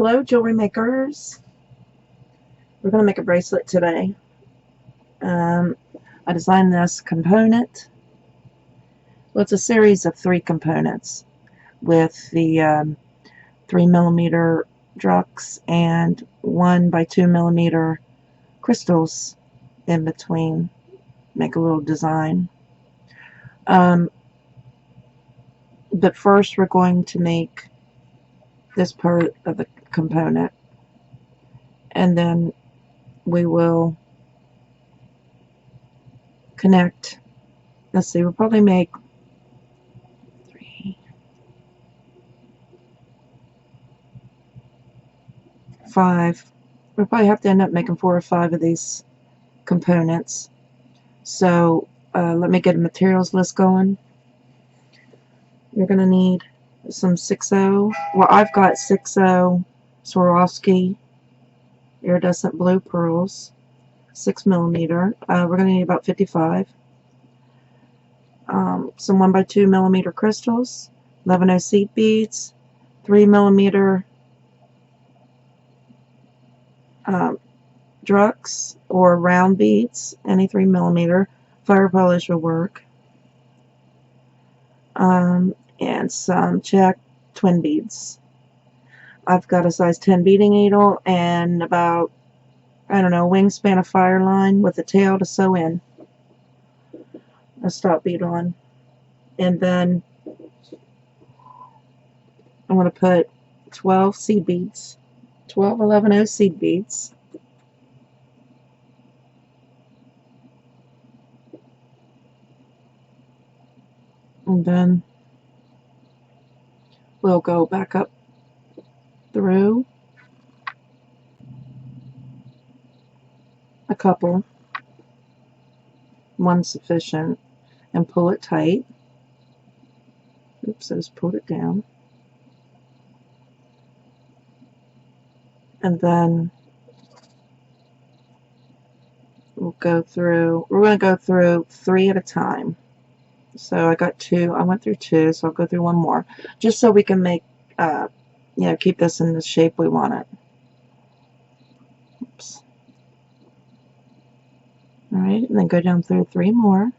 Hello, jewelry makers. We're going to make a bracelet today. I designed this component. Well, it's a series of 3 components with the 3mm druks and 1 by 2mm crystals in between. Make a little design. But first we're going to make this part of the component, and then we will connect. Let's see, we'll probably make 3, 5. We'll probably have to end up making 4 or 5 of these components. So let me get a materials list going. You're going to need some 6.0. Well, I've got 6.0 Swarovski iridescent blue pearls, 6mm. We're going to need about 55. Some 1 by 2mm crystals, 11.0 seed beads, 3mm druks or round beads, any 3mm. Fire polish will work. And some Czech Twin Beads. I've got a size 10 beading needle and about, I don't know, wingspan of fire line with a tail to sew in a stop bead on. And then I'm going to put 12 seed beads, 12 11.0 seed beads. And then we'll go back up through a couple, 1 sufficient, and pull it tight. Oops, I just pulled it down. And then we're going to go through 3 at a time. So I got 2, I went through 2, so I'll go through 1 more, just so we can make, keep this in the shape we want it. Oops. Alright, and then go down through 3 more.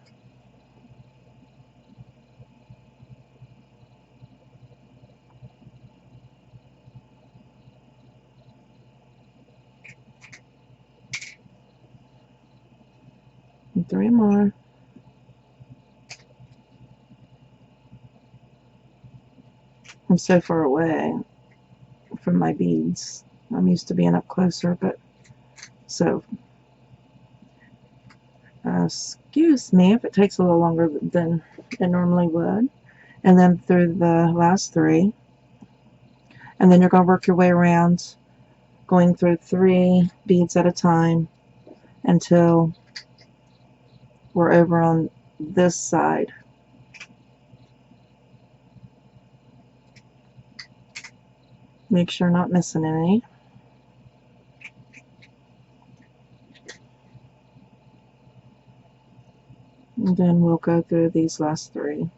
And 3 more. I'm so far away from my beads. I'm used to being up closer, but so excuse me if it takes a little longer than it normally would. And then through the last 3, and then you're going to work your way around, going through 3 beads at a time until we're over on this side. Make sure not missing any. And then we'll go through these last 3.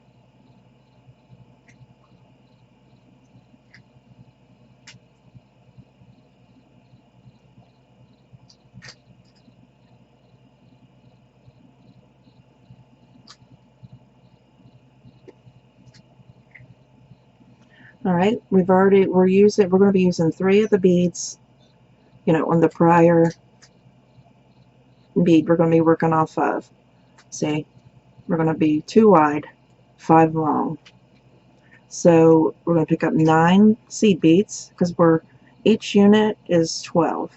Alright, we're going to be using 3 of the beads, on the prior bead we're going to be working off of. See, we're going to be 2 wide, 5 long. So we're going to pick up 9 seed beads, because each unit is 12.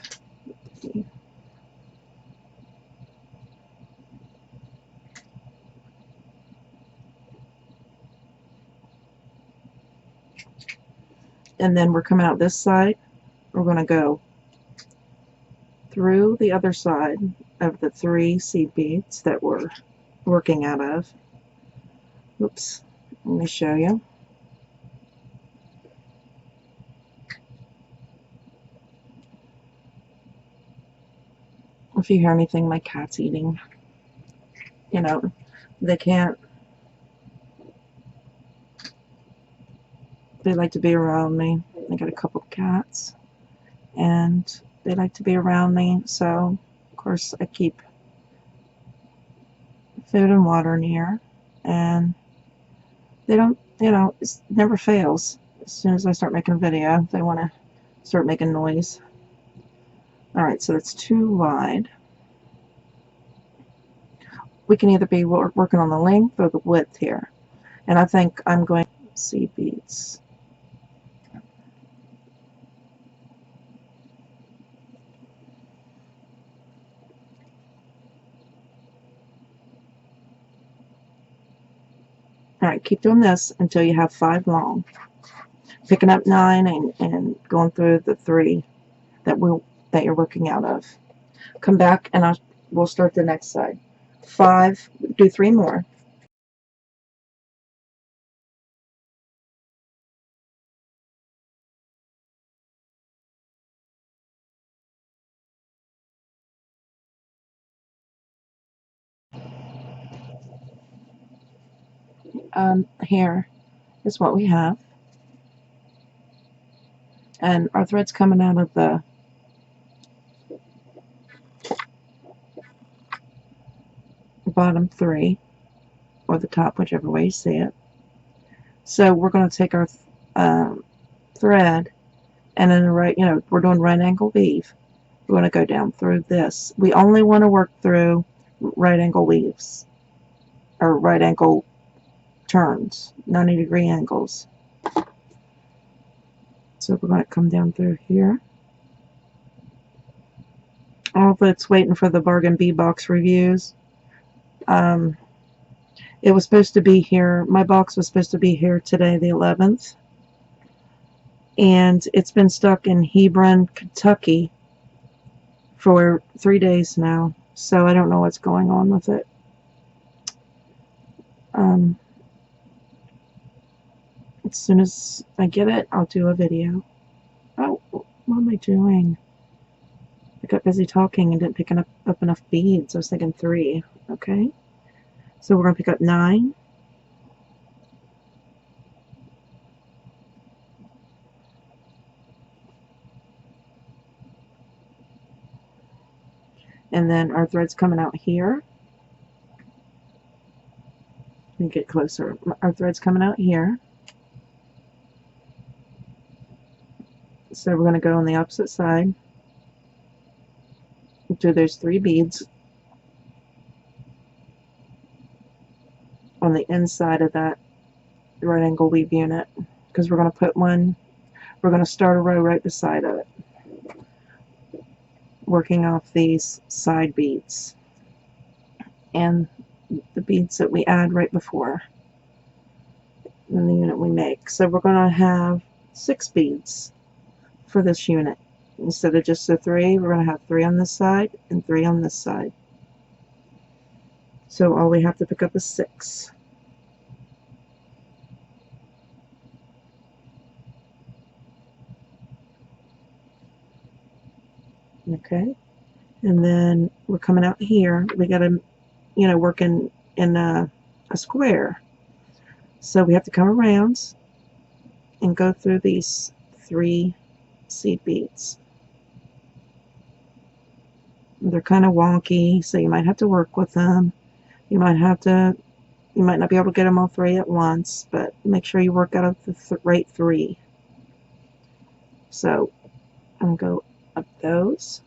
And then we're coming out this side. We're going to go through the other side of the 3 seed beads that we're working out of. Oops, let me show you. If you hear anything, my cat's eating. They can't. They like to be around me. I got a couple cats. and they like to be around me, so of course I keep food and water near, and they don't, you know, it never fails. As soon as I start making a video, they want to start making noise. Alright, so that's too wide. We can either be working on the length or the width here, and I think I'm going to see beads. Alright, keep doing this until you have 5 long. Picking up 9 and going through the 3 that you're working out of. Come back and we'll start the next side. 5, do 3 more. Here is what we have. And our thread's coming out of the bottom 3, or the top, whichever way you see it. So we're going to take our thread, and in the right, we're doing right angle weave. We're going to go down through this. We only want to work through right angle weaves, or right angle turns, 90-degree angles. So we're going to come down through here. All of it's waiting for the bargain bee box reviews. It was supposed to be here, my box was supposed to be here today, the 11th. And it's been stuck in Hebron, Kentucky for 3 days now. So I don't know what's going on with it. As soon as I get it, I'll do a video. Oh, what am I doing? I got busy talking and didn't pick up enough beads. I was thinking 3. Okay. So we're going to pick up 9. And then our thread's coming out here. Let me get closer. Our thread's coming out here. So we're going to go on the opposite side. Do those 3 beads on the inside of that right angle weave unit, because we're going to put one, we're going to start a row right beside of it, working off these side beads and the beads that we add right before in the unit we make. So we're going to have 6 beads for this unit. Instead of just the 3, we're going to have 3 on this side and 3 on this side. So all we have to pick up is 6. Okay, and then we're coming out here. We got to, work in a square. So we have to come around and go through these 3 seed beads. They're kind of wonky, so you might have to work with them. You might not be able to get them all 3 at once, but make sure you work out of the right 3. So I'm going to go up those.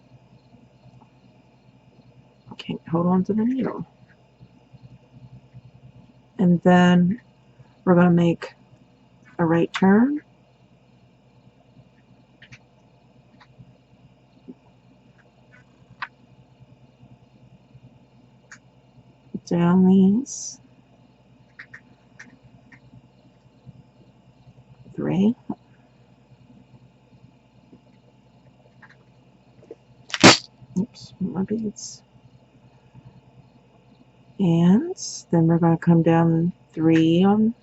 Okay, hold on to the needle. And then we're going to make a right turn. Down these 3. Oops, my beads. And then we're going to come down 3 on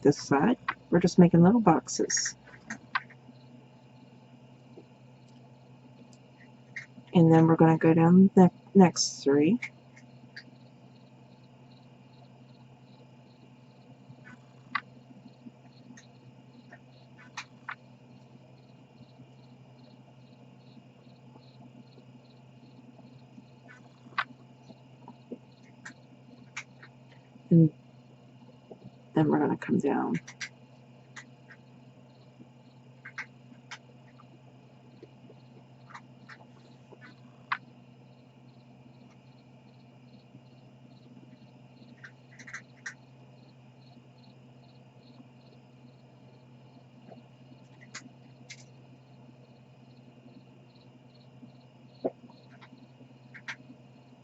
this side. We're just making little boxes. And then we're going to go down the next 3. And then we're going to come down.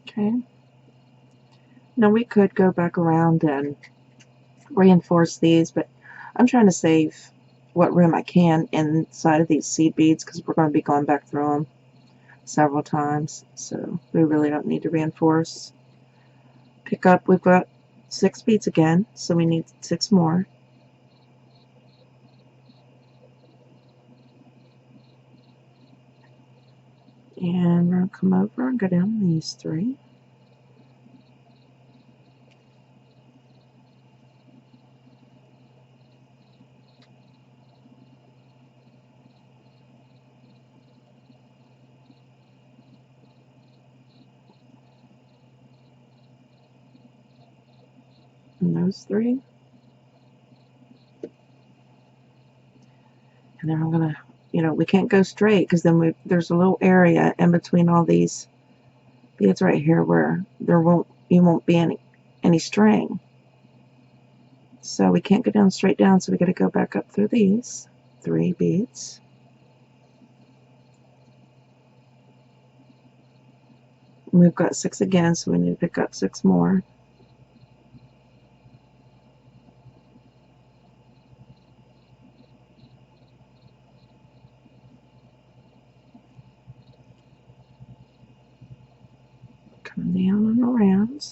Okay. Now we could go back around and reinforce these, but I'm trying to save what room I can inside of these seed beads because we're going to be going back through them several times, so we really don't need to reinforce. Pick up, we've got 6 beads again, so we need 6 more. And we're going to come over and go down these 3. And those 3. And then I'm going to, you know, we can't go straight because then there's a little area in between all these beads right here where you won't be any string. So we can't go down straight down, so we got to go back up through these 3 beads. And we've got 6 again, so we need to pick up 6 more. Come down and around.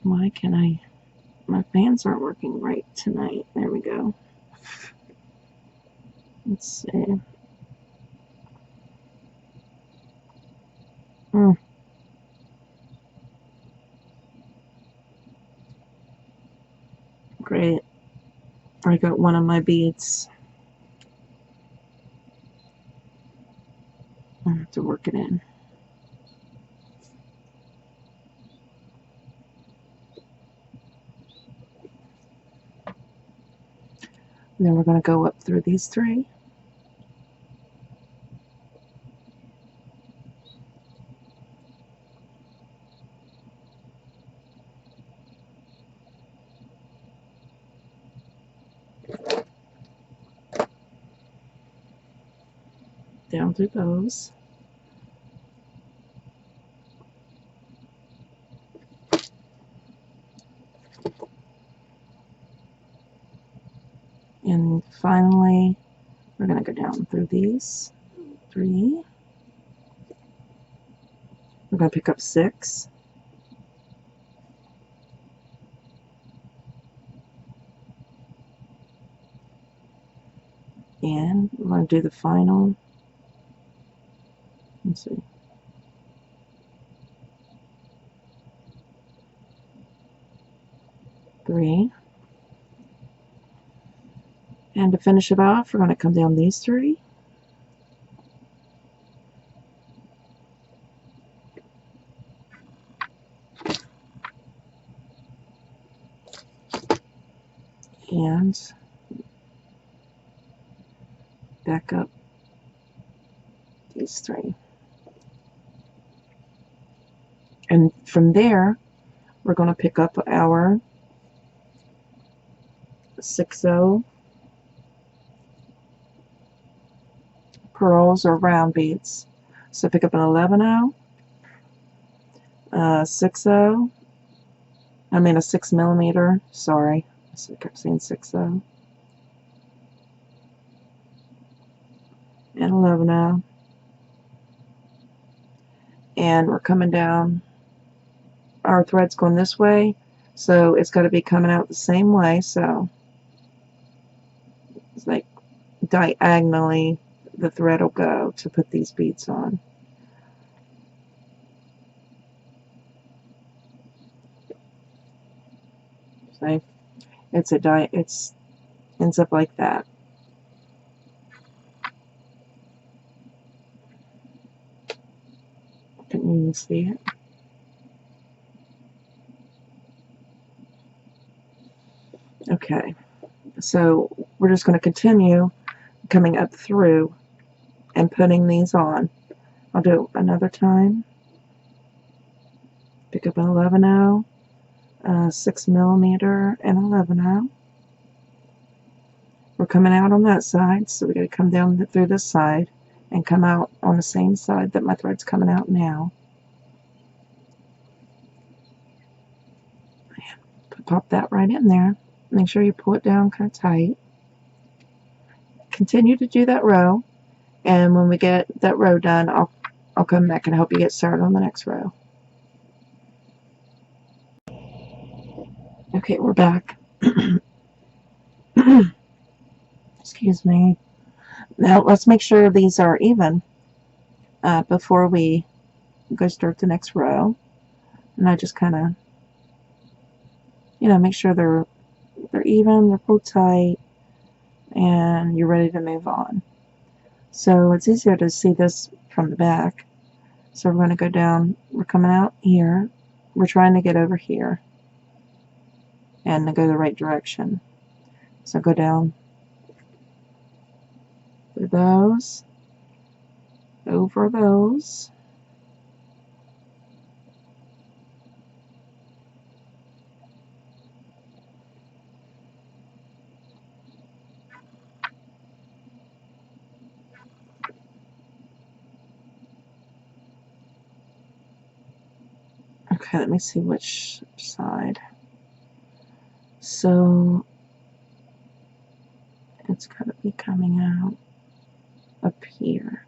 Why can my fans aren't working right tonight. There we go. Let's see. Great. I got one of my beads. I have to work it in. And then we're going to go up through these 3. Down through those. And finally, we're going to go down through these 3. We're going to pick up 6. And we're going to do the final. Let's see. 3. And to finish it off, we're going to come down these 3. And back up these 3. And from there, we're going to pick up our 6/0 pearls or round beads. So pick up an 11/0, 6/0, I mean a 6mm, sorry, I kept saying 6/0, and 11/0. And we're coming down, our thread's going this way, so it's got to be coming out the same way, so it's like diagonally the thread will go to put these beads on. It's a ends up like that. Couldn't even see it. Okay, so we're just going to continue coming up through and putting these on. I'll do it another time. Pick up an 11/0, 6mm, and 11/0. We're coming out on that side, so we got to come down through this side and come out on the same side that my thread's coming out now. Pop that right in there. Make sure you pull it down kind of tight. Continue to do that row, and when we get that row done, I'll come back and help you get started on the next row. Okay, we're back. Excuse me. Now let's make sure these are even before we go start the next row. And I just kind of, make sure they're even, they're pulled tight, and you're ready to move on. So it's easier to see this from the back. So we're going to go down, we're coming out here, we're trying to get over here and to go the right direction. So go down through those, over those, okay, let me see which side. So it's going to be coming out up here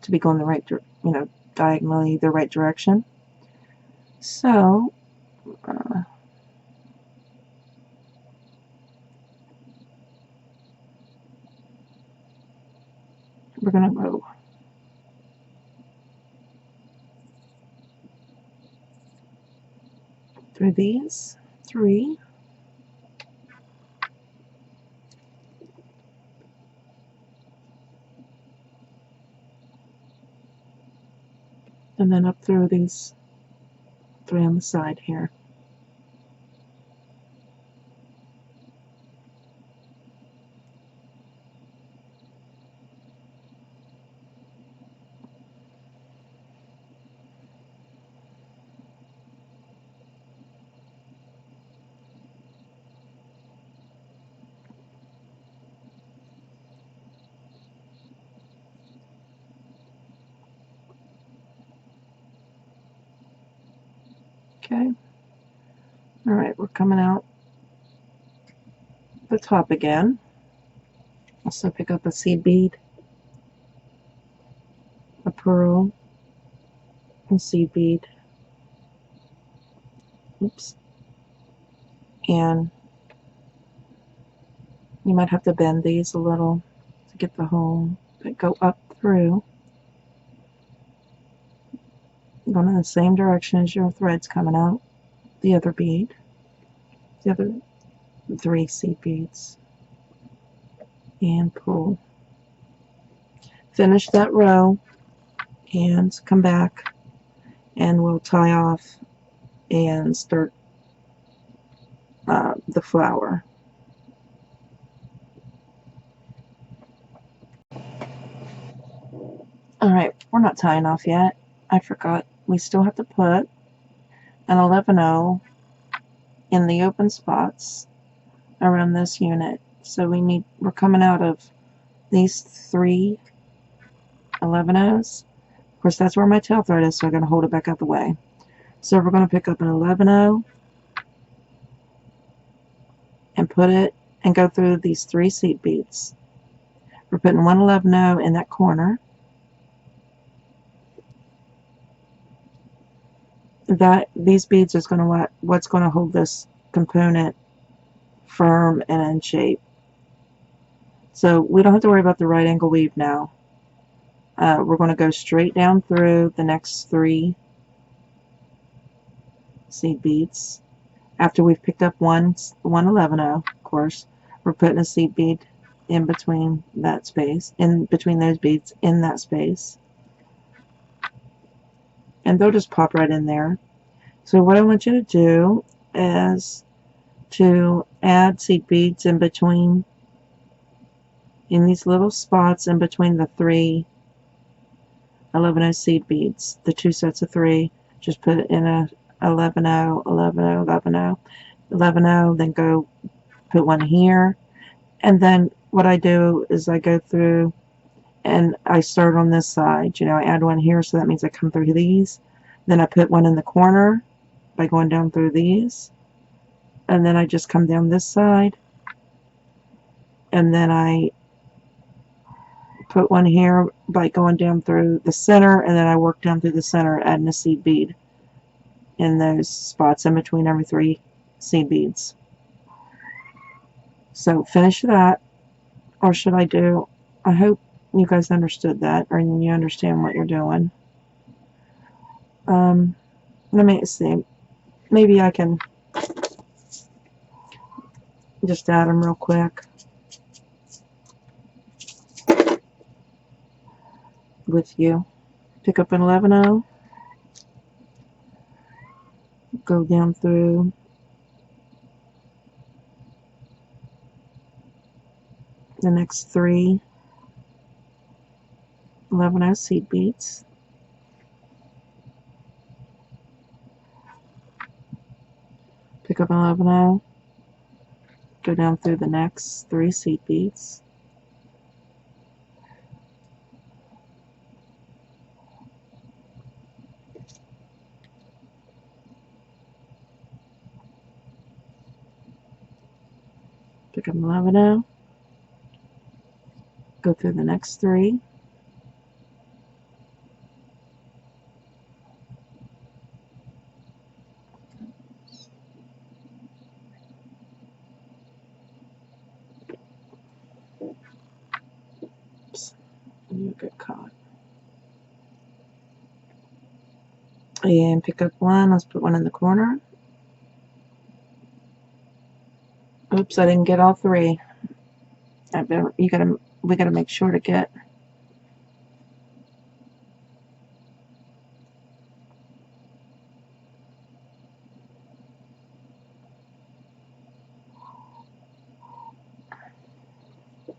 to be going the right, diagonally the right direction. So we're going to go through these 3. And then up through these 3 on the side here. Okay. Alright, we're coming out the top again. Also pick up a seed bead, a pearl, and seed bead. Oops. And you might have to bend these a little to get the hole that go up through. Going in the same direction as your thread's coming out. The other bead, the other 3 seed beads, and pull. Finish that row and come back and we'll tie off and start the flower. Alright, we're not tying off yet. I forgot. We still have to put an 11/0 in the open spots around this unit. So we're coming out of these 3 11/0s. Of course, that's where my tail thread is, so I'm going to hold it back out the way. So we're going to pick up an 11/0 and put it and go through these 3 seed beads. We're putting one 11/0 in that corner. These beads is going to what's going to hold this component firm and in shape. So we don't have to worry about the right angle weave now. We're going to go straight down through the next 3 seed beads, after we've picked up one 11-0, of course, we're putting a seed bead in between that space, in between those beads in that space. And they'll just pop right in there. So what I want you to do is to add seed beads in between, in these little spots in between the 3 11-0 seed beads, the 2 sets of 3. Just put it in a 11-0, 11-0, 11-0, 11-0, then go put one here. And then what I do is I go through and I start on this side. You know, I add one here, so that means I come through these. Then I put one in the corner by going down through these. And then I just come down this side. And then I put one here by going down through the center, and then I work down through the center, adding a seed bead in those spots in between every 3 seed beads. So finish that, or should I do, I hope you guys understood that, or you understand what you're doing. Let me see, maybe I can just add them real quick with you. Pick up an 11-0, go down through the next 3 11-0 seed beads. Pick up an 11-0, go down through the next 3 seed beads. Pick up an 11-0, go through the next 3. Oops, you get caught. And pick up one. Let's put one in the corner. Oops, I didn't get all 3. We gotta make sure to get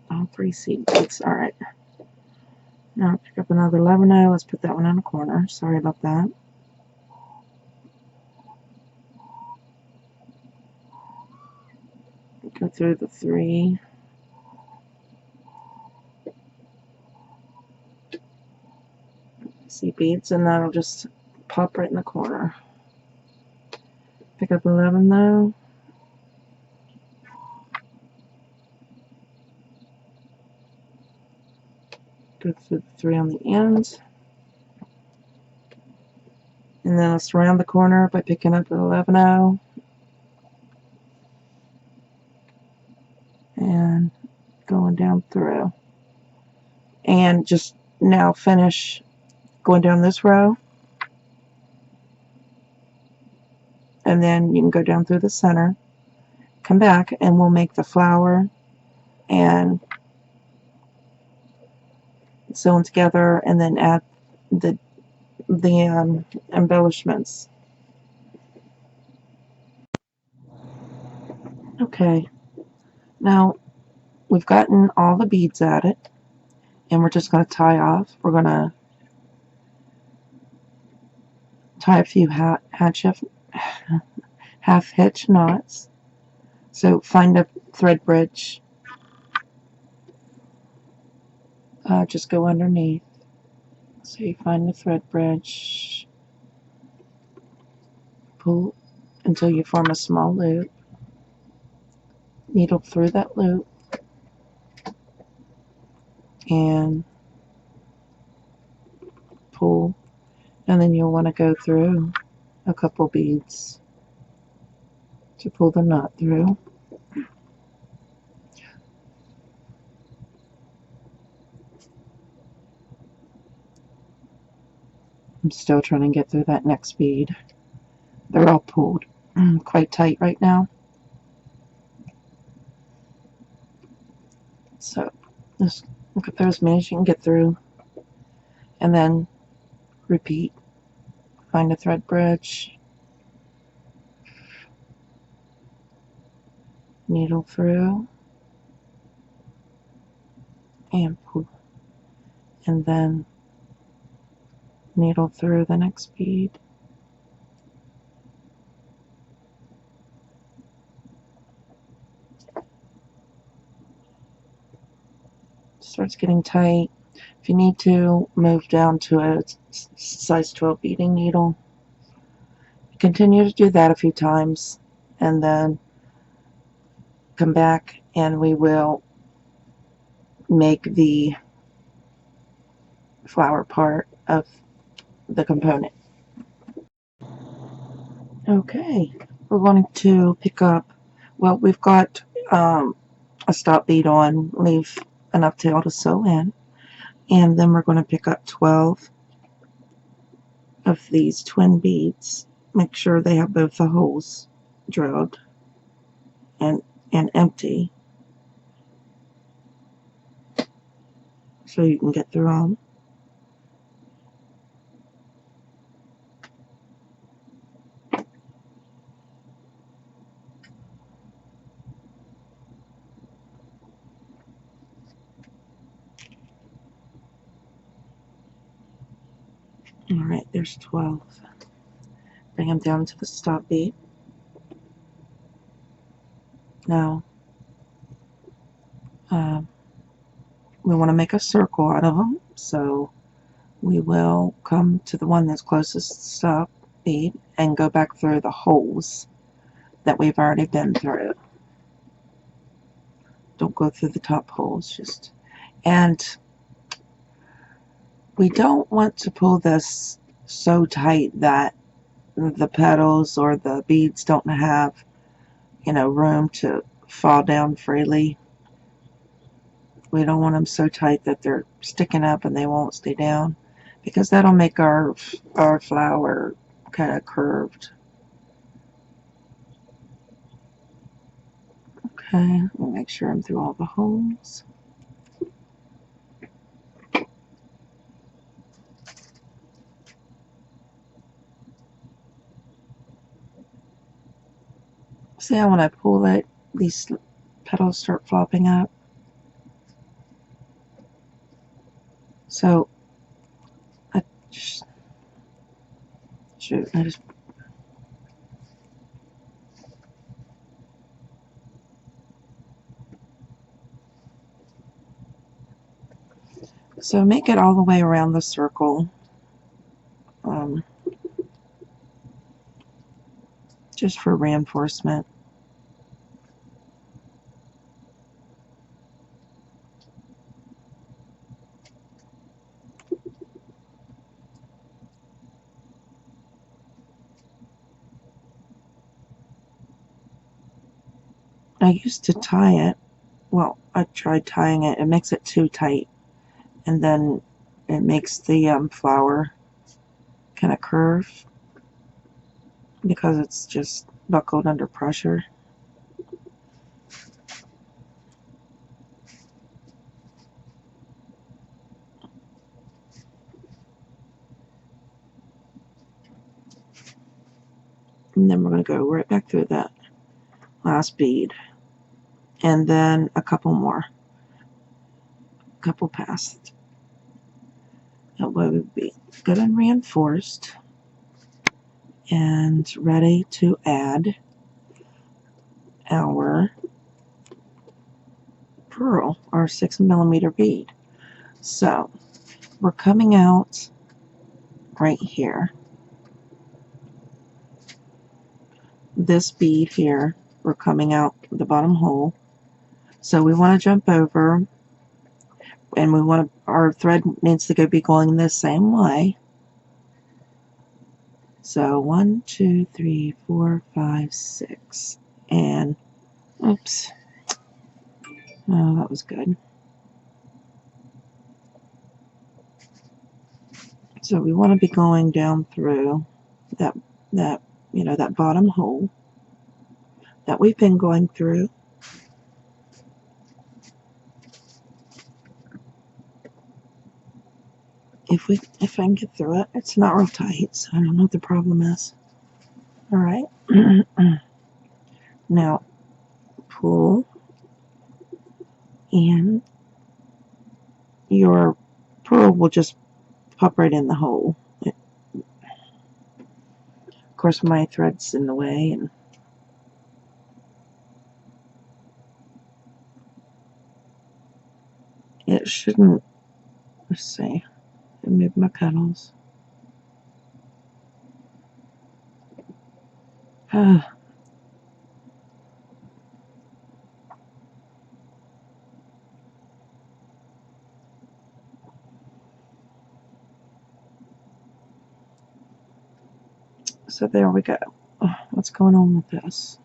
all 3 seed beads. All right. Now pick up another 11-0. Let's put that one in the corner. Sorry about that. Go through the 3. Seed beads, and that'll just pop right in the corner. Pick up 11-0. Go through the 3 on the end. And then let's round the corner by picking up an 11-0. And going down through. And just now finish going down this row. And then you can go down through the center. Come back and we'll make the flower and sew them together, and then add the embellishments. Okay, now we've gotten all the beads added, and we're just going to tie off. We're going to tie a few half hitch knots. So find a thread bridge. Just go underneath. So you find the thread bridge, pull until you form a small loop, needle through that loop, and pull, and then you'll want to go through a couple beads to pull the knot through. I'm still trying to get through that next bead. They're all pulled. quite tight right now. So just look at those many as you can get through, and then repeat. Find a thread bridge, needle through, and pull, and then needle through the next bead. Starts getting tight. If you need to, move down to a size 12 beading needle. Continue to do that a few times, and then come back and we will make the flower part of the component. Okay, we're going to pick up, well, we've got a stop bead on, leave enough tail to sew in, and then we're going to pick up 12 of these twin beads. Make sure they have both the holes drilled and empty so you can get through them. Alright, there's 12. Bring them down to the stop bead. Now, we want to make a circle out of them, so we will come to the one that's closest to the stop bead and go back through the holes that we've already been through. Don't go through the top holes, just, and we don't want to pull this so tight that the petals or the beads don't have, you know, room to fall down freely. We don't want them so tight that they're sticking up and they won't stay down, because that'll make our flower kind of curved. Okay, we'll make sure I'm through all the holes. See how when I pull it, these petals start flopping up? So, I just, so make it all the way around the circle. Just for reinforcement. I used to tie it. Well, I tried tying it. It makes it too tight, and then it makes the flower kind of curve because it's just buckled under pressure. And then we're going to go right back through that last bead, and then a couple more, couple past. That way we'll be good and reinforced and ready to add our pearl, our 6mm bead. So we're coming out right here. This bead here, we're coming out the bottom hole. So we want to jump over, and we want to, our thread needs to be going the same way. So 1, 2, 3, 4, 5, 6, and oops. Oh, that was good. So we want to be going down through that you know, that bottom hole. that we've been going through. If I can get through it. It's not real tight, so I don't know what the problem is. All right. Now pull, and your pearl will just pop right in the hole. Of course, my thread's in the way, and it shouldn't. Let's see. Move my petals. So there we go. What's going on with this?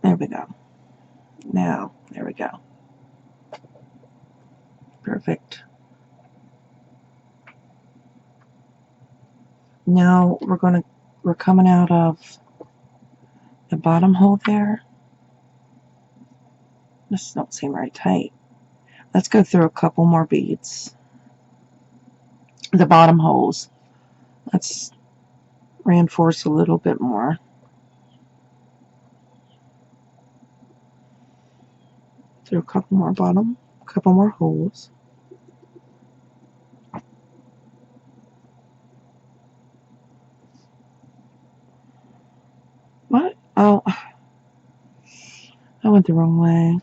There we go. Now, there we go. Perfect. Now we're coming out of the bottom hole there. This don't seem very tight. Let's go through a couple more beads. The bottom holes. Let's reinforce a little bit more. Through a couple more holes. What? Oh, I went the wrong way.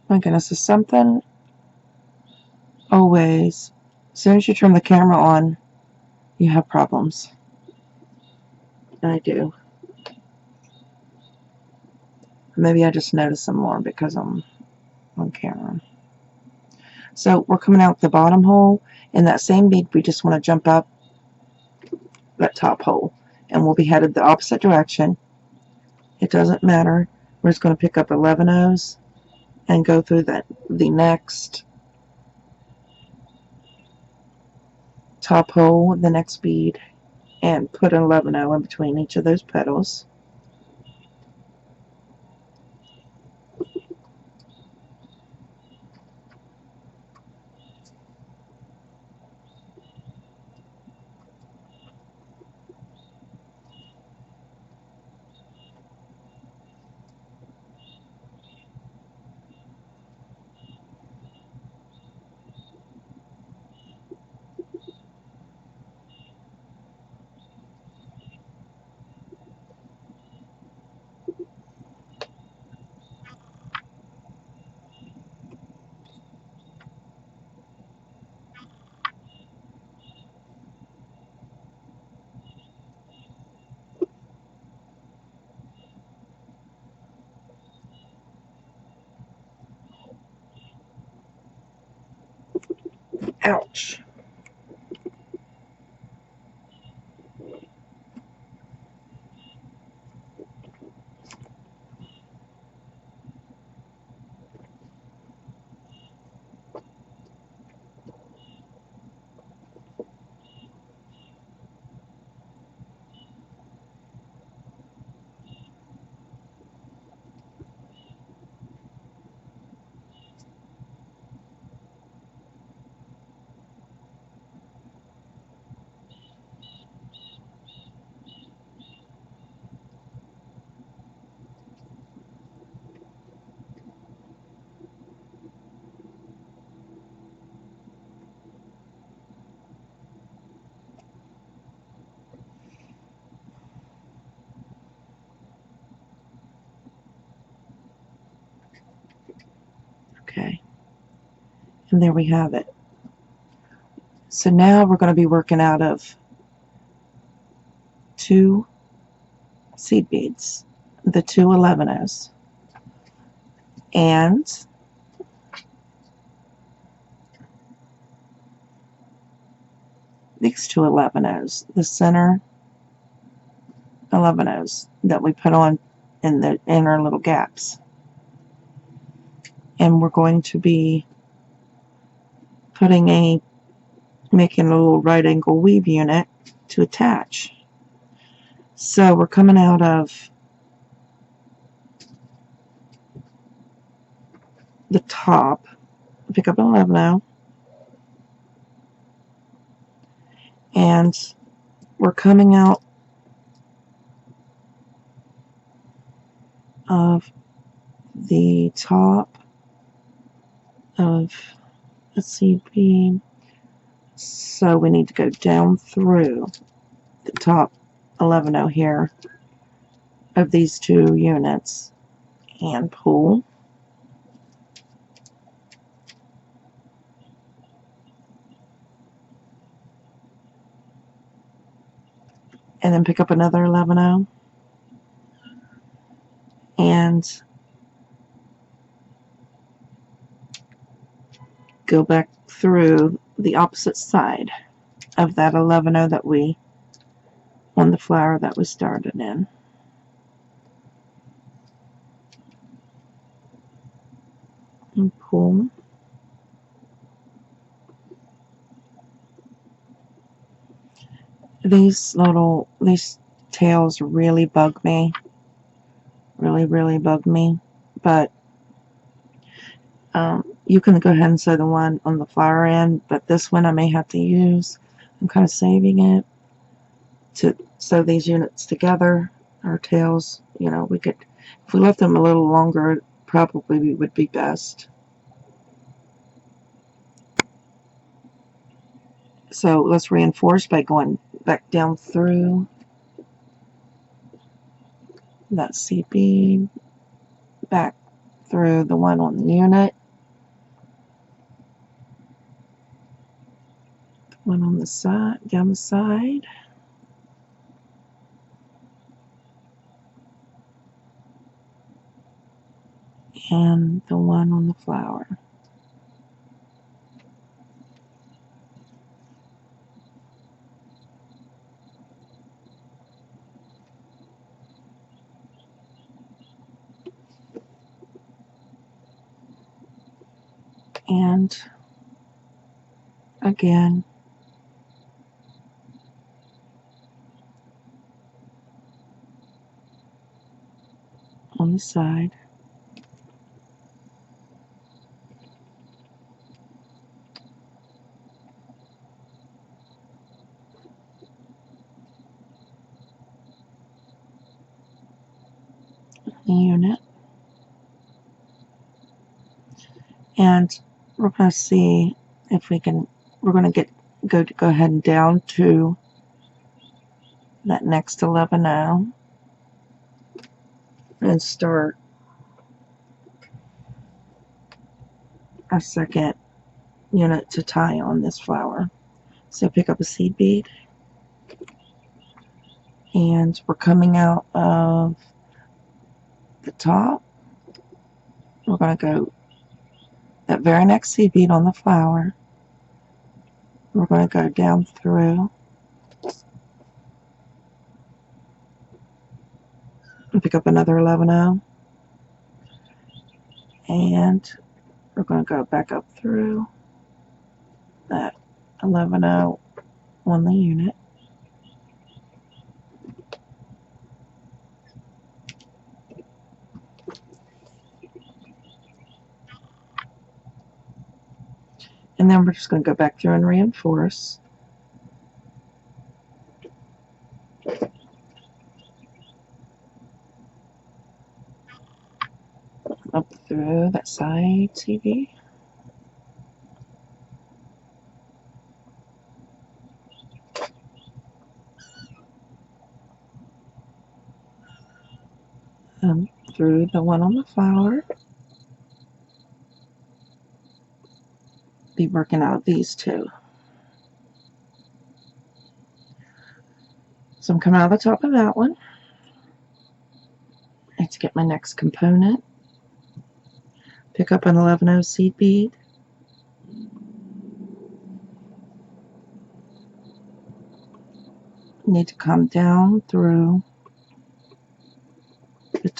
My goodness, is something always, as soon as you turn the camera on, you have problems. I do. Maybe I just notice them more because I'm on camera. So we're coming out the bottom hole. In that same bead, we just want to jump up that top hole. And we'll be headed the opposite direction. It doesn't matter. We're just going to pick up 11 O's and go through the next top hole, the next bead, and put an 11 O in between each of those petals. Ouch. Okay. And there we have it. So now we're going to be working out of 2 seed beads, the 2 11 O's, and these 2 11 O's, the center 11 that we put on in the inner little gaps. And we're going to be making a little right angle weave unit to attach. So we're coming out of the top, pick up an 11, and we're coming out of the top of a seed bead. So we need to go down through the top 11 here of these two units and pull. And then pick up another 11 and go back through the opposite side of that 11 that we on the flower that we started in. And pull. These tails really bug me. Really bug me. But you can go ahead and sew the one on the flower end, but this one I may have to use. I'm kind of saving it to sew these units together. Our tails, you know, we could, if we left them a little longer, it probably would be best. So let's reinforce by going back down through that seed bead, back through the one on the unit, one on the side, down the side, and the one on the flower. And again, on the side. The unit. And we're going to see if we can, we're going to go ahead and down to that next 11 now and start our second unit to tie on this flower. So pick up a seed bead, and we're coming out of the top. We're going to go that very next seed bead on the flower. We're going to go down through and pick up another 11, and we're going to go back up through that 11 on the unit. And then we're just going to go back through and reinforce. Up through that side CV. Through the one on the flower. Be working out of these two. So I'm coming out of the top of that one. I have to get my next component. Pick up an 11 seed bead. Need to come down through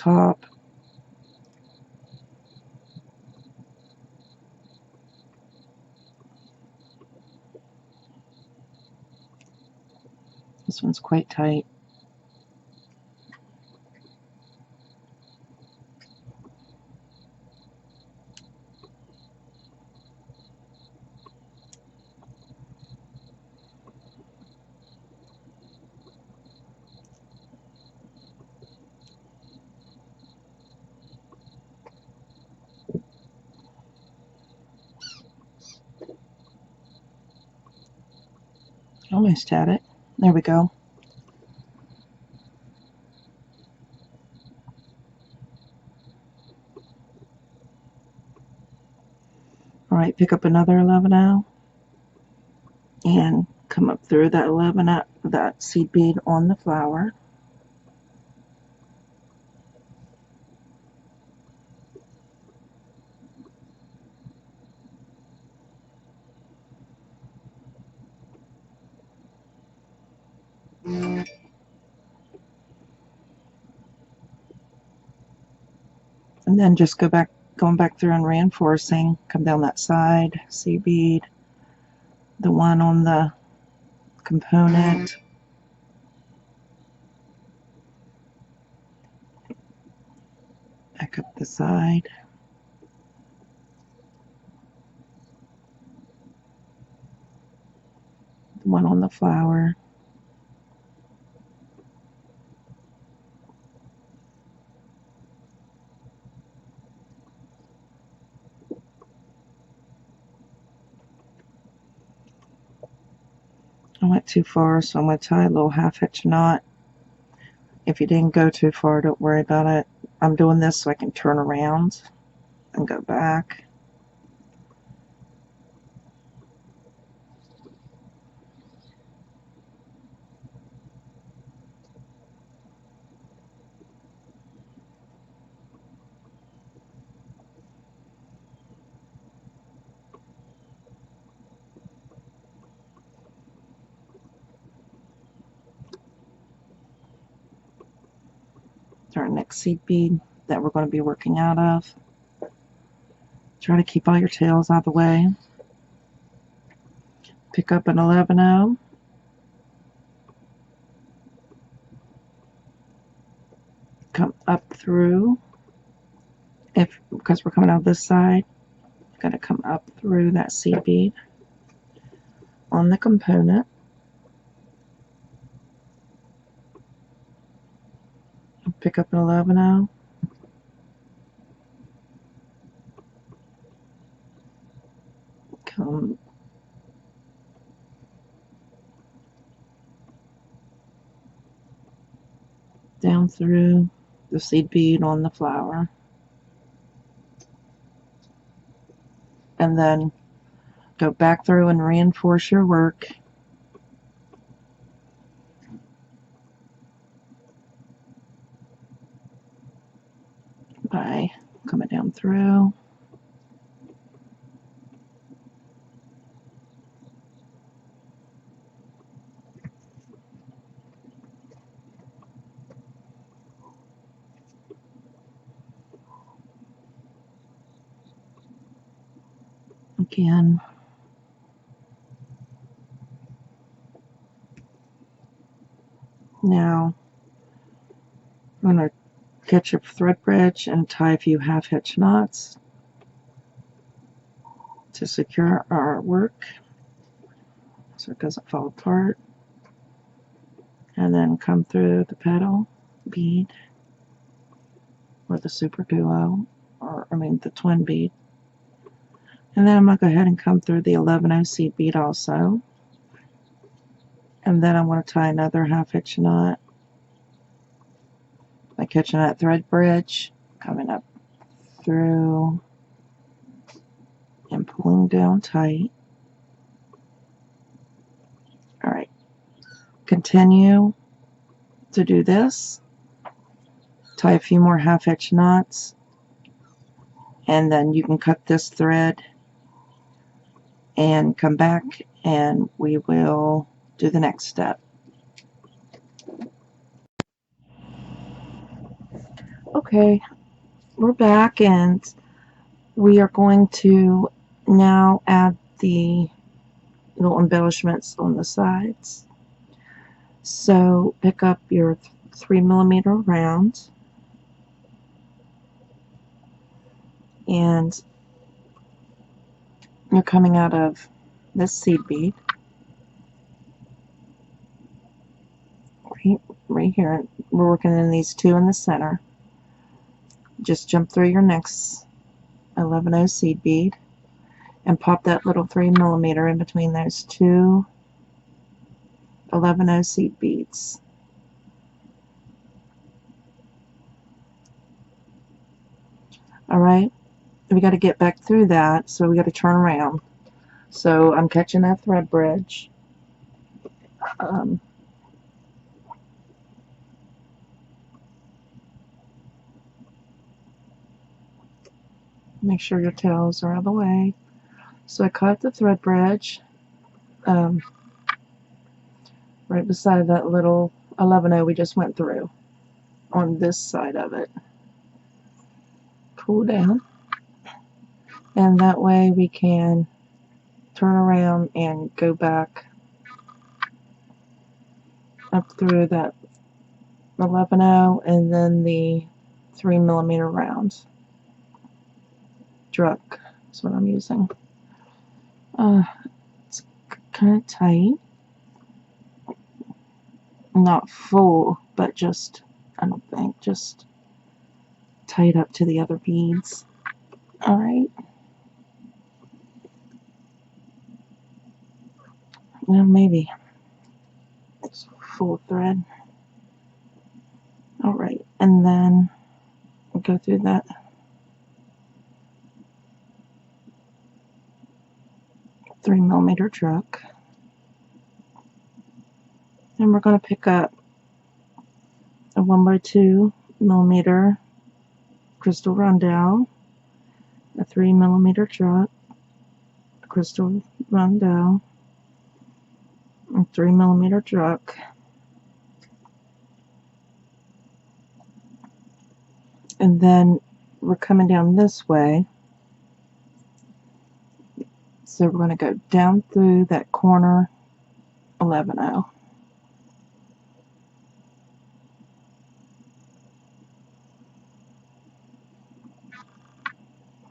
top. This one's quite tight. Almost had it. There we go. Alright, pick up another 11-0 and come up through that 11 that seed bead on the flower. And then just going back through and reinforcing. Come down that side, seed bead, the one on the component. Back up the side. The one on the flower. I went too far, so I'm going to tie a little half-hitch knot. If you didn't go too far, don't worry about it. I'm doing this so I can turn around and go back. Our next seed bead that we're going to be working out of. Try to keep all your tails out of the way. Pick up an 11-0. Come up through. Because we're coming out this side, you're going to come up through that seed bead on the component. Pick up an 11-0. Come down through the seed bead on the flower. And then go back through and reinforce your work. By coming down through. Again. Now, I'm going to catch a thread bridge and tie a few half-hitch knots to secure our work so it doesn't fall apart. And then come through the petal bead or the super duo, or the twin bead. And then I'm going to go ahead and come through the 11-0 seed bead also. And then I want to tie another half-hitch knot by catching that thread bridge, coming up through and pulling down tight. Alright, continue to do this. Tie a few more half-hitch knots, and then you can cut this thread and come back and we will do the next step. Okay, we're back, and we are going to now add the little embellishments on the sides. So pick up your 3mm round, and you're coming out of this seed bead right here. We're working in these two in the center. Just jump through your next 11/0 seed bead and pop that little 3mm in between those two 11/0 seed beads. Alright, we got to get back through that, so we got to turn around. So I'm catching that thread bridge. Make sure your tails are out of the way. So I caught the thread bridge right beside that little 11/0 we just went through on this side of it. Pull down, and that way we can turn around and go back up through that 11/0 and then the 3mm round. Druk is what I'm using. It's kind of tight. Not full, but just, I don't think, just tight up to the other beads. Alright. Well, maybe. It's full thread. Alright, and then we'll go through that 3mm druk. And we're going to pick up a 1x2mm crystal rondell, a 3mm druk, a crystal rondell, a 3mm druk, and then we're coming down this way. So we're going to go down through that corner 11/0.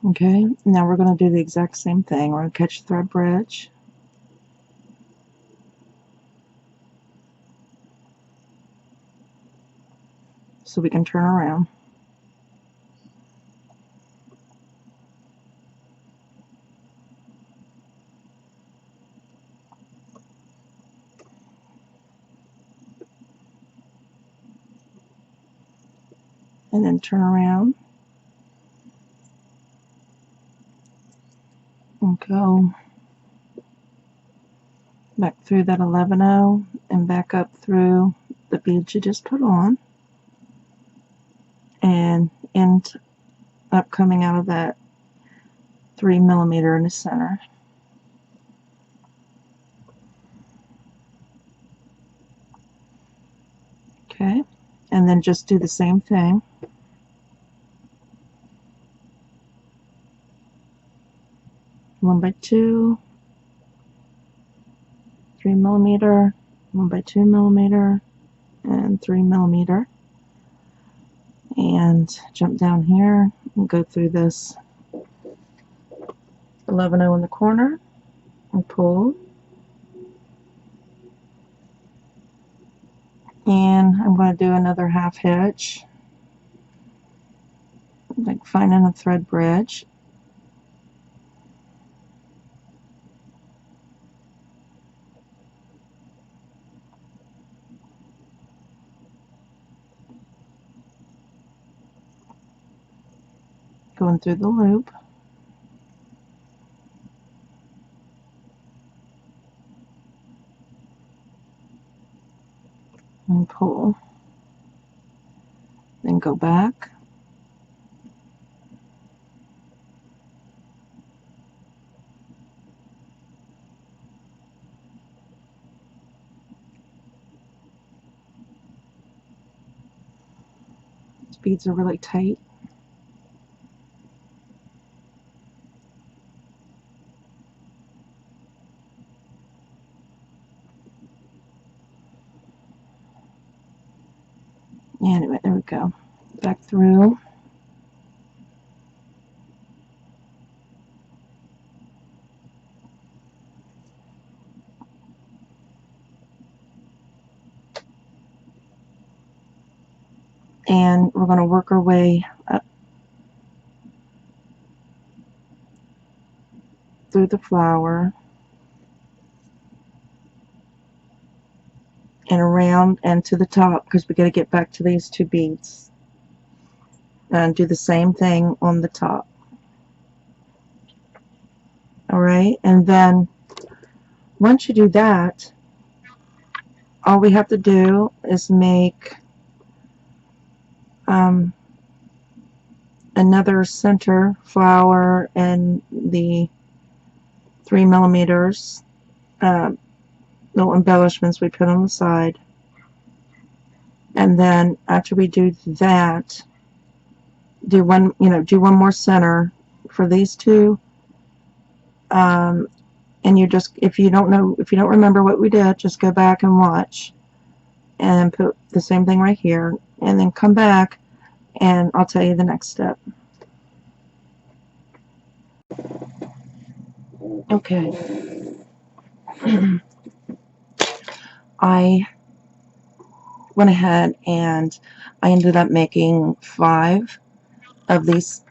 Okay, now we're going to do the exact same thing. We're going to catch the thread bridge. So we can turn around. And then turn around and go back through that 11/0 and back up through the beads you just put on, and end up coming out of that 3mm in the center. Okay, and then just do the same thing. One by two, 3mm, 1x2mm, and 3mm, and jump down here and go through this 11/0 in the corner and pull. And I'm going to do another half hitch, like finding a thread bridge. Going through the loop. And pull. Then go back. beads are really tight. Anyway, there we go. Back through. And we're going to work our way up through the flower and around and to the top, because we got to get back to these two beads, and do the same thing on the top. Alright, and then once you do that, all we have to do is make another center flower and the 3mm little embellishments we put on the side. And then after we do that, do one more center for these two. And you just, if you don't remember what we did, just go back and watch and put the same thing right here, and then come back and I'll tell you the next step. Okay. I went ahead and I ended up making 5 of these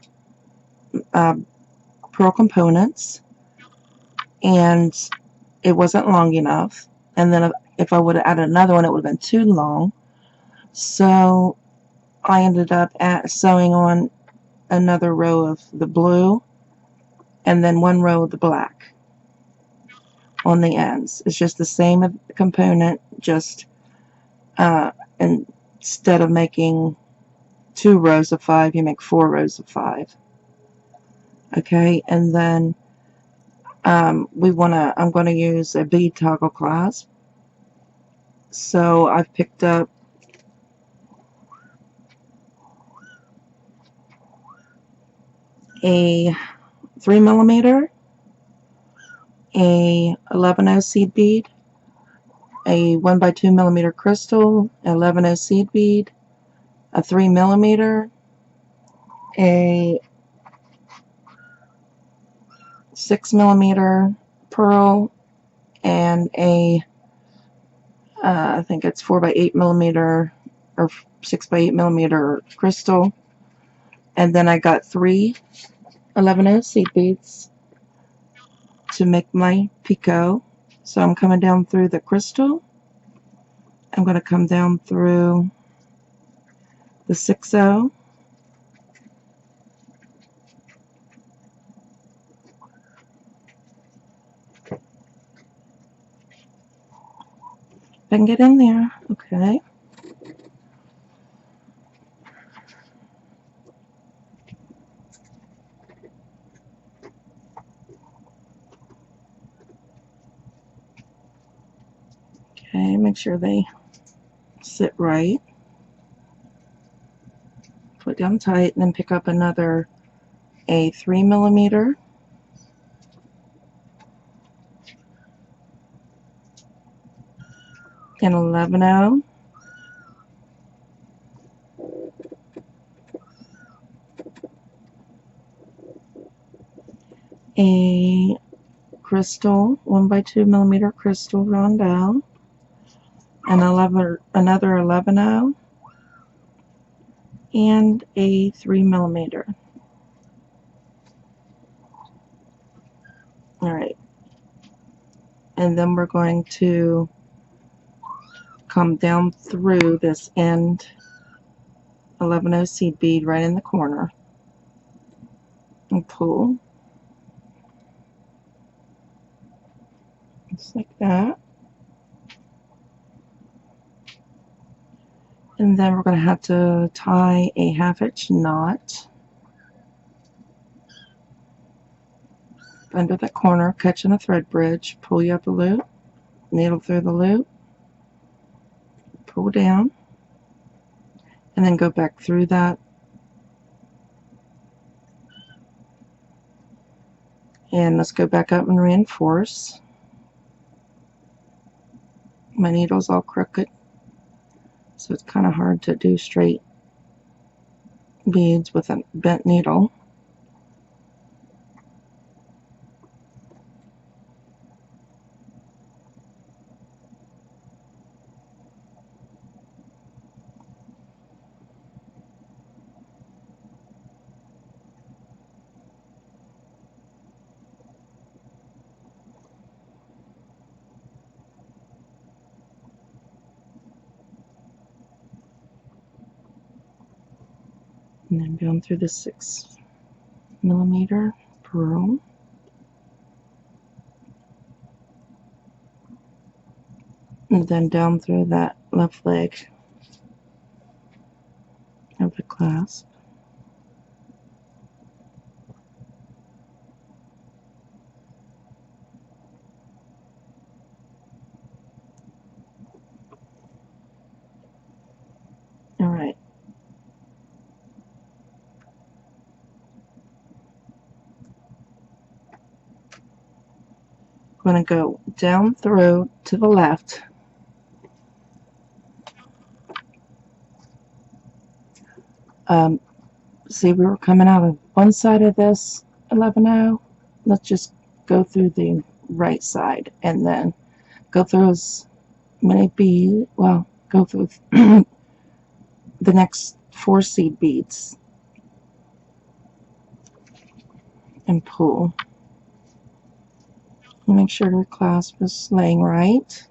pearl components, and it wasn't long enough, and then if I would have added another one, it would have been too long. So I ended up sewing on another row of the blue and then one row of the black on the ends. It's just the same component, just instead of making 2 rows of 5, you make 4 rows of 5. Okay, and then I'm going to use a bead toggle clasp. So I've picked up a 3mm, a 11/0 seed bead, a 1x2mm crystal, 11/0 seed bead, a 3mm, a 6mm pearl, and a I think it's 4x8mm or 6x8mm crystal. And then I got 3 11/0 seed beads to make my picot. So I'm coming down through the crystal. I'm going to come down through the 6/0. If I can get in there, okay. Okay, make sure they sit right. Put down tight, and then pick up another a 3mm, an 11/0, a crystal 1x2mm crystal rondell, another 11/0, and a 3mm. Alright, and then we're going to come down through this end 11/0 seed bead right in the corner and pull just like that. And then we're going to have to tie a 1/2 inch knot under that corner, catching a thread bridge. Pull you up a loop, needle through the loop, pull down, and then go back through that And let's go back up and reinforce. My needle's all crooked, so it's kind of hard to do straight beads with a bent needle. And then down through the 6mm pearl. And then down through that left leg of the clasp. Alright. I'm going to go down through to the left. See, we were coming out of one side of this 11-0. Let's just go through the right side and then go through as many beads. Well, go through the next 4 seed beads and pull. Make sure your clasp is laying right.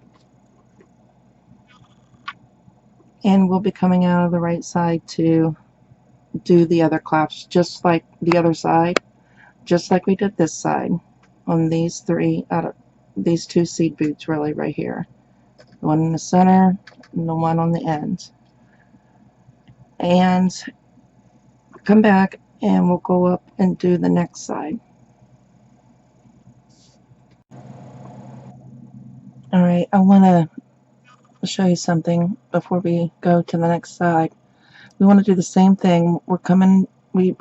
And we'll be coming out of the right side to do the other clasps just like the other side, just like we did this side on these 3 out of these 2 seed beads, really, right here. The one in the center and the one on the end. And come back and we'll go up and do the next side. Alright, I want to show you something before we go to the next side. We want to do the same thing. We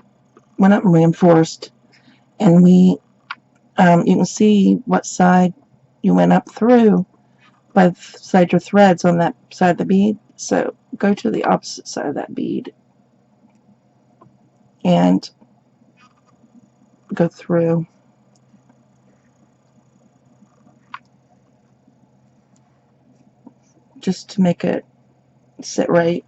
went up and reinforced, and you can see what side you went up through by the side your threads on that side of the bead. So go to the opposite side of that bead and go through. Just to make it sit right.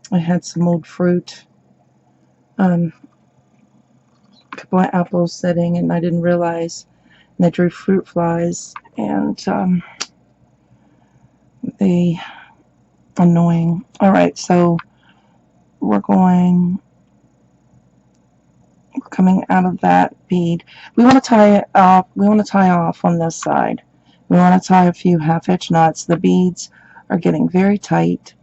I had some old fruit, a couple of apples sitting, and I didn't realize, and I drew fruit flies, and they annoying. Alright, so we're coming out of that bead. We want to tie it off. We want to tie off on this side. We want to tie a few half-hitch knots. The beads are getting very tight.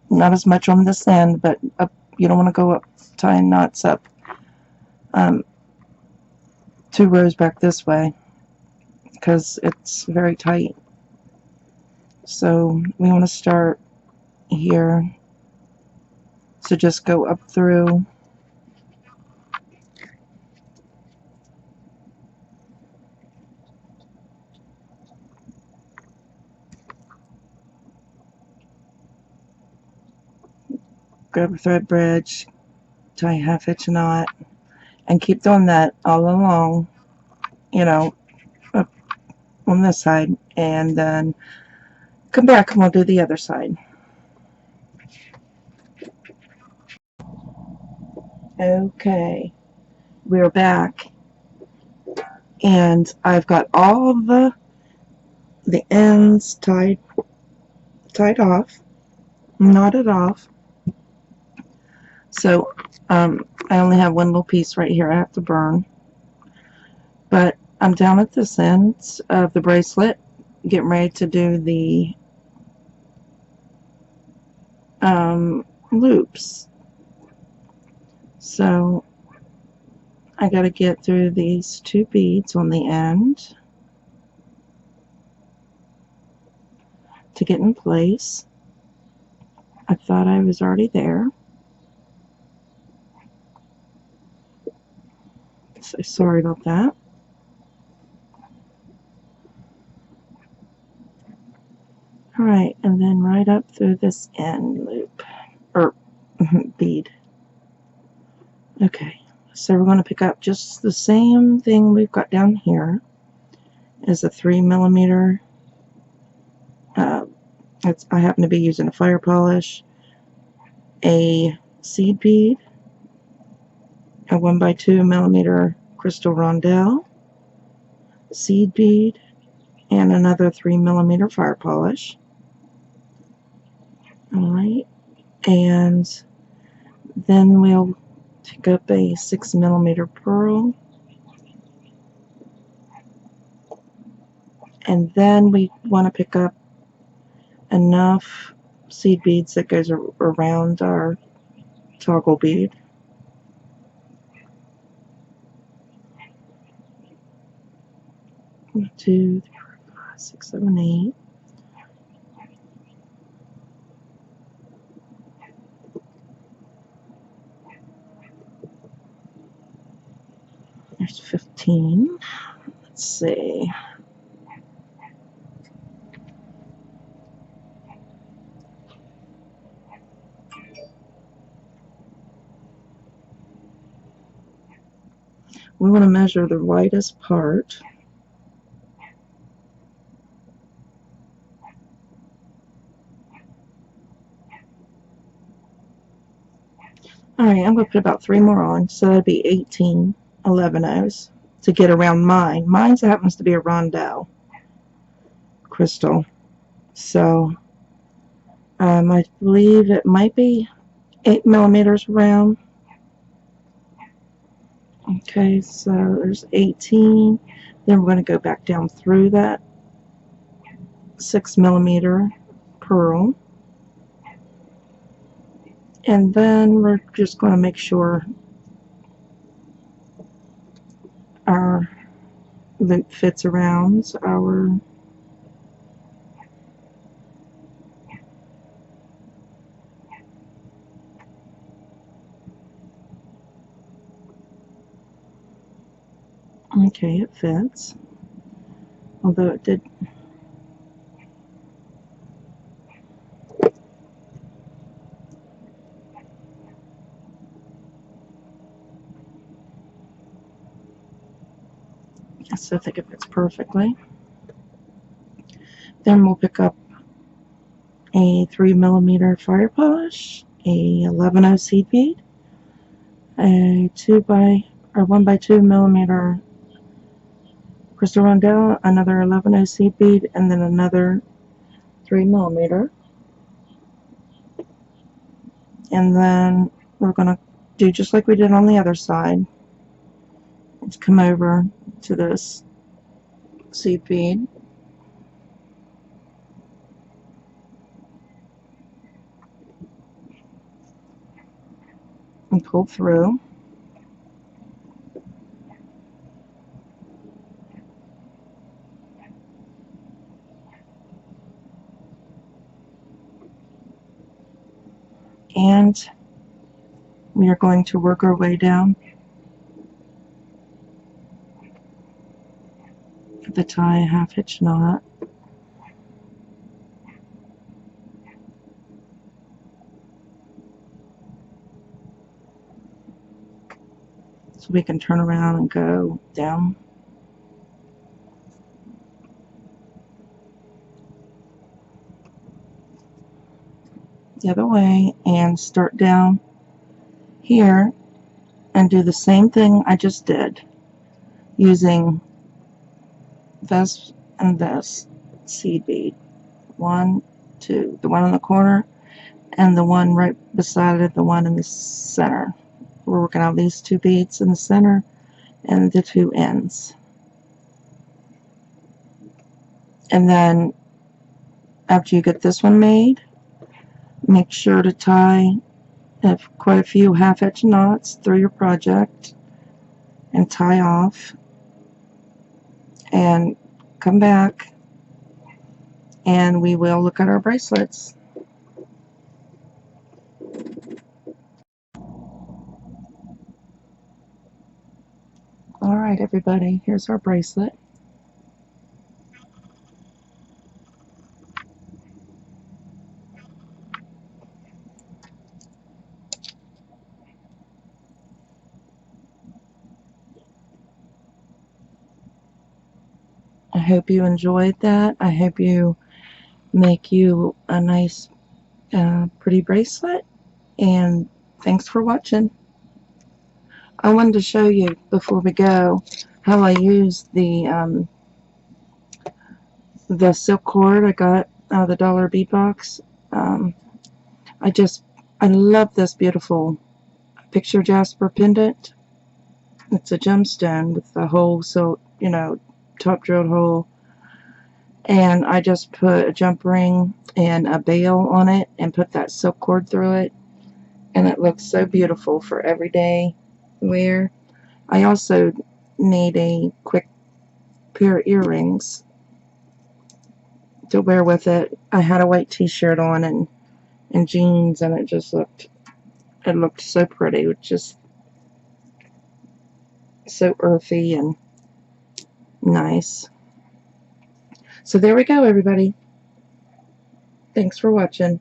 Not as much on this end, but up, you don't want to go up tying knots up 2 rows back this way because it's very tight. So we want to start here. So just go up through. Grab a thread bridge, tie a half-hitch knot, and keep doing that all along, you know, up on this side, and then come back and we'll do the other side. Okay, we're back, and I've got all the ends tied off, knotted off. So I only have one little piece right here I have to burn, but I'm down at this end of the bracelet getting ready to do the loops. So I got to get through these 2 beads on the end, to get in place. I thought I was already there. So sorry about that. Alright, and then right up through this end loop, or bead. Okay, so we're going to pick up just the same thing we've got down here as a 3mm. I happen to be using a fire polish, a seed bead, a 1x2mm crystal rondell, seed bead, and another 3mm fire polish. Alright, and then we'll pick up a 6mm pearl, and then we want to pick up enough seed beads that goes around our toggle bead. One, 2, 3, 4, 5, 6, 7, 8. There's 15. Let's see. We want to measure the widest part. Alright, I'm going to put about 3 more on, so that'd be 18 11s to get around mine. Mine happens to be a rondell crystal, so I believe it might be 8mm around. Okay, so there's 18. Then we're going to go back down through that 6mm pearl. And then we're just going to make sure our loop fits around our okay, it fits, although it did. So I think it fits perfectly. Then we'll pick up a 3mm fire polish, a 11 seed bead, a 1x2mm crystal rondell, another 11 seed bead, and then another 3mm. And then we're going to do just like we did on the other side. Let's come over to this seed bead. And pull through. And we are going to work our way down the tie a half hitch knot. So we can turn around and go down. The other way and start down here and do the same thing I just did using this and this seed bead. 1, 2, the one in the corner and the one right beside it, the one in the center. We're working on these 2 beads in the center and the 2 ends. And then after you get this one made, make sure to tie quite a few half-hitch knots through your project and tie off and come back and we will look at our bracelets. Alright everybody, here's our bracelet. I hope you enjoyed that. I hope you make you a nice pretty bracelet, and thanks for watching. I wanted to show you before we go how I use the silk cord I got out of the dollar bead box. I love this beautiful picture jasper pendant. It's a gemstone with the hole, so top drilled hole, and I just put a jump ring and a bail on it and put that silk cord through it, and it looks so beautiful for everyday wear. I also need a quick pair of earrings to wear with it. I had a white t-shirt on and jeans, and it looked so pretty. It was just so earthy and nice. So there we go, everybody. Thanks for watching.